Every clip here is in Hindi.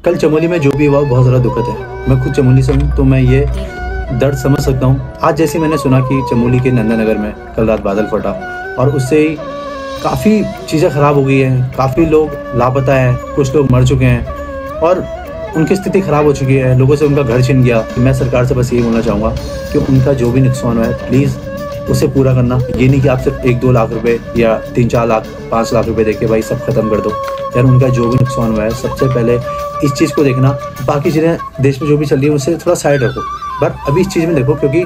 कल चमोली में जो भी हुआ बहुत ज़्यादा दुखद है। मैं खुद चमोली से हूँ तो मैं ये दर्द समझ सकता हूँ। आज जैसे मैंने सुना कि चमोली के नंदनगर में कल रात बादल फटा और उससे ही काफ़ी चीज़ें ख़राब हो गई हैं, काफ़ी लोग लापता हैं, कुछ लोग मर चुके हैं और उनकी स्थिति ख़राब हो चुकी है, लोगों से उनका घर छिन गया। मैं सरकार से बस यही बोलना चाहूँगा कि उनका जो भी नुकसान हुआ है प्लीज़ उसे पूरा करना। ये नहीं कि आप सिर्फ 1-2 लाख रुपए या 3-4 लाख 5 लाख रुपए देके भाई सब खत्म कर दो। यार उनका जो भी नुकसान हुआ है सबसे पहले इस चीज़ को देखना। बाकी चीज़ें देश में जो भी चल रही है उससे थोड़ा साइड रखो, बट अभी इस चीज़ में देखो क्योंकि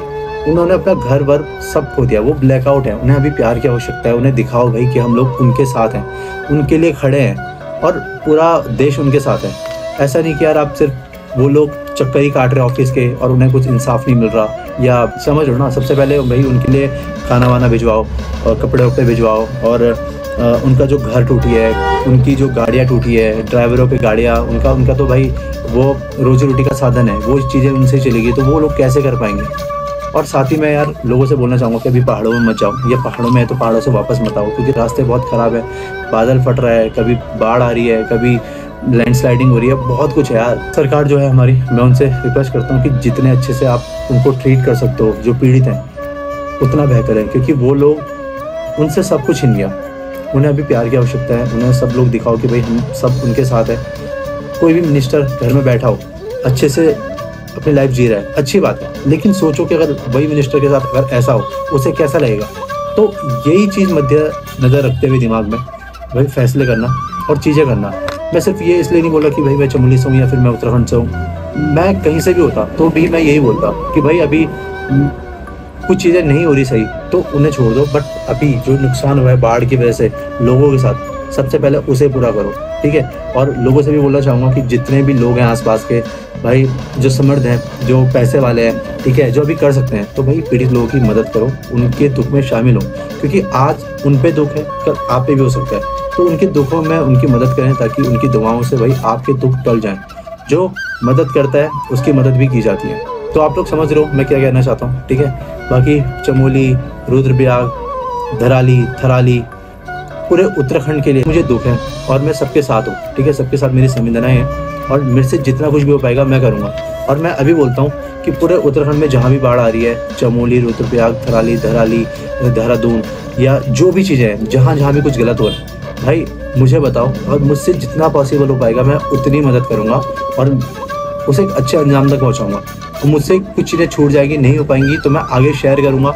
उन्होंने अपना घर वर सब खो दिया। वो ब्लैकआउट है, उन्हें अभी प्यार की आवश्यकता है। उन्हें दिखाओ भाई कि हम लोग उनके साथ हैं, उनके लिए खड़े हैं और पूरा देश उनके साथ है। ऐसा नहीं कि यार आप सिर्फ वो लोग चक्कर ही काट रहे हैं ऑफिस के और उन्हें कुछ इंसाफ नहीं मिल रहा, या समझ लो ना। सबसे पहले भाई उनके लिए खाना वाना भिजवाओ और कपड़े वपड़े भिजवाओ और उनका जो घर टूटी है, उनकी जो गाड़ियाँ टूटी है, ड्राइवरों की गाड़ियाँ, उनका तो भाई वो रोजी रोटी का साधन है, वो चीज़ें उनसे चलेगी तो वो लोग कैसे कर पाएंगे। और साथ ही मैं यार लोगों से बोलना चाहूँगा कि अभी पहाड़ों में मत जाओ, या पहाड़ों में है तो पहाड़ों से वापस मत आओ क्योंकि रास्ते बहुत ख़राब है। बादल फट रहा है, कभी बाढ़ आ रही है, कभी लैंडस्लाइडिंग हो रही है, बहुत कुछ है यार। सरकार जो है हमारी, मैं उनसे रिक्वेस्ट करता हूँ कि जितने अच्छे से आप उनको ट्रीट कर सकते हो जो पीड़ित हैं उतना बेहतर है, क्योंकि वो लोग उनसे सब कुछ छीन गया। उन्हें अभी प्यार की आवश्यकता है। उन्हें सब लोग दिखाओ कि भाई हम सब उनके साथ हैं। कोई भी मिनिस्टर घर में बैठा हो, अच्छे से अपनी लाइफ जी रहा है, अच्छी बात है, लेकिन सोचो कि अगर वही मिनिस्टर के साथ अगर ऐसा हो उसे कैसा लगेगा। तो यही चीज़ मध्य नज़र रखते हुए दिमाग में भाई फैसले करना और चीज़ें करना। मैं सिर्फ ये इसलिए नहीं बोला कि भाई मैं चमोली से हूँ या फिर मैं उत्तराखंड से हूँ, मैं कहीं से भी होता तो भी मैं यही बोलता कि भाई अभी कुछ चीज़ें नहीं हो रही सही तो उन्हें छोड़ दो, बट अभी जो नुकसान हुआ है बाढ़ की वजह से लोगों के साथ, सबसे पहले उसे पूरा करो, ठीक है। और लोगों से भी बोलना चाहूँगा कि जितने भी लोग हैं आसपास के, भाई जो समर्थ हैं, जो पैसे वाले हैं, ठीक है, जो अभी कर सकते हैं, तो भाई पीड़ित लोगों की मदद करो, उनके दुख में शामिल हो, क्योंकि आज उन पे दुख है कल आप पे भी हो सकता है। तो उनके दुखों में उनकी मदद करें ताकि उनकी दुआओं से भाई आपके दुख टल जाएं। जो मदद करता है उसकी मदद भी की जाती है। तो आप लोग समझ रहे हो मैं क्या कहना चाहता हूँ, ठीक है। बाकी चमोली, रुद्रप्रयाग, धराली, थराली, पूरे उत्तराखंड के लिए मुझे दुख है और मैं सबके साथ हूँ, ठीक है। सबके साथ मेरी संवेदनाएं हैं और मेरे से जितना कुछ भी हो पाएगा मैं करूँगा। और मैं अभी बोलता हूँ कि पूरे उत्तराखंड में जहाँ भी बाढ़ आ रही है, चमोली, रुद्रप्रयाग, थराली, धराली, देहरादून, या जो भी चीज़ें हैं, जहाँ जहाँ भी कुछ गलत हो रहा है, भाई मुझे बताओ और मुझसे जितना पॉसिबल हो पाएगा मैं उतनी मदद करूँगा और उसे एक अच्छे अंजाम तक पहुँचाऊँगा। तो मुझसे कुछ चीज़ें छूट जाएगी, नहीं हो पाएंगी तो मैं आगे शेयर करूँगा।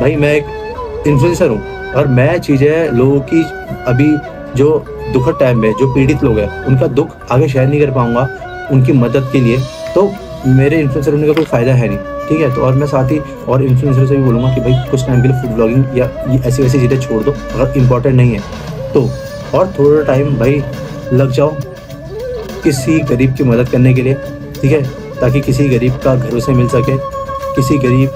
भाई मैं एक इन्फ्लुएंसर हूँ और मैं चीज़ें लोगों की अभी जो दुखद टाइम में जो पीड़ित लोग हैं उनका दुख आगे शेयर नहीं कर पाऊँगा उनकी मदद के लिए, तो मेरे इन्फ्लुएंसर होने का कोई फ़ायदा है नहीं, ठीक है। तो और मैं साथ ही और इन्फ्लुएंसर से भी बोलूँगा कि भाई कुछ टाइम के लिए फूड ब्लॉगिंग या ऐसी वैसी चीज़ें छोड़ दो अगर इम्पोर्टेंट नहीं है तो, और थोड़ा टाइम भाई लग जाओ किसी गरीब की मदद करने के लिए, ठीक है, ताकि किसी गरीब का घर उसे मिल सके, किसी गरीब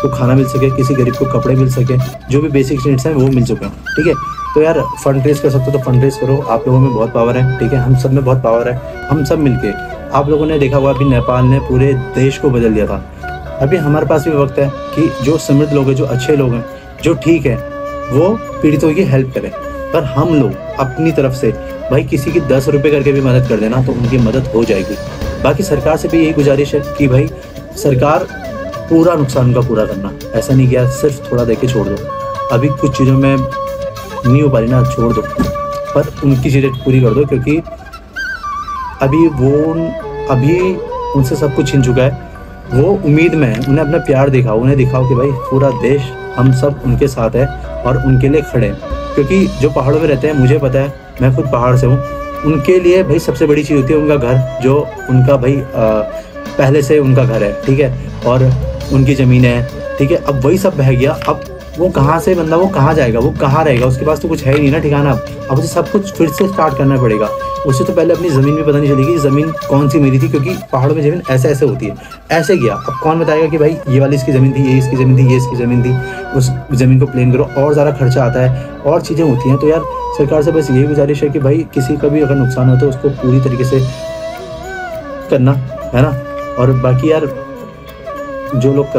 को खाना मिल सके, किसी गरीब को कपड़े मिल सके, जो भी बेसिक नीड्स हैं वो मिल चुके हैं, ठीक है। तो यार फंड रेज कर सकते हो तो फंड रेज करो, आप लोगों में बहुत पावर है, ठीक है, हम सब में बहुत पावर है, हम सब मिलके। आप लोगों ने देखा होगा अभी नेपाल ने पूरे देश को बदल दिया था। अभी हमारे पास भी वक्त है कि जो समृद्ध लोग हैं, जो अच्छे लोग हैं, जो ठीक है, वो पीड़ितों की हेल्प करें। पर हम लोग अपनी तरफ से भाई किसी की 10 रुपये करके भी मदद कर देना तो उनकी मदद हो जाएगी। बाकी सरकार से भी यही गुजारिश है कि भाई सरकार पूरा नुकसान उनका पूरा करना, ऐसा नहीं किया सिर्फ थोड़ा देके छोड़ दो। अभी कुछ चीज़ों में नहीं हो पा रही ना, छोड़ दो, पर उनकी चीज़ें पूरी कर दो क्योंकि अभी उनसे सब कुछ छीन चुका है। वो उम्मीद में है, उन्हें अपना प्यार दिखाओ, उन्हें दिखाओ कि भाई पूरा देश हम सब उनके साथ है और उनके लिए खड़े हैं। क्योंकि जो पहाड़ों में रहते हैं, मुझे पता है, मैं खुद पहाड़ से हूँ, उनके लिए भाई सबसे बड़ी चीज़ होती है उनका घर, जो उनका भाई पहले से उनका घर है, ठीक है, और उनकी ज़मीन है, ठीक है। अब वही सब बह गया, अब वो कहाँ से बंदा, वो कहाँ जाएगा, वो कहाँ रहेगा, उसके पास तो कुछ है ही नहीं ना ठिकाना। अब उसे सब कुछ फिर से स्टार्ट करना पड़ेगा। उससे तो पहले अपनी ज़मीन भी पता नहीं चलेगी ज़मीन कौन सी मेरी थी, क्योंकि पहाड़ों में ज़मीन ऐसे ऐसे होती है, ऐसे गया। अब कौन बताएगा कि भाई ये वाली इसकी ज़मीन थी, ये इसकी ज़मीन थी, ये इसकी ज़मीन थी। उस ज़मीन को प्लेन करो, और ज़्यादा खर्चा आता है और चीज़ें होती हैं। तो यार सरकार से बस यही गुजारिश है कि भाई किसी का भी अगर नुकसान हो तो उसको पूरी तरीके से करना है ना। और बाकी यार जो लोग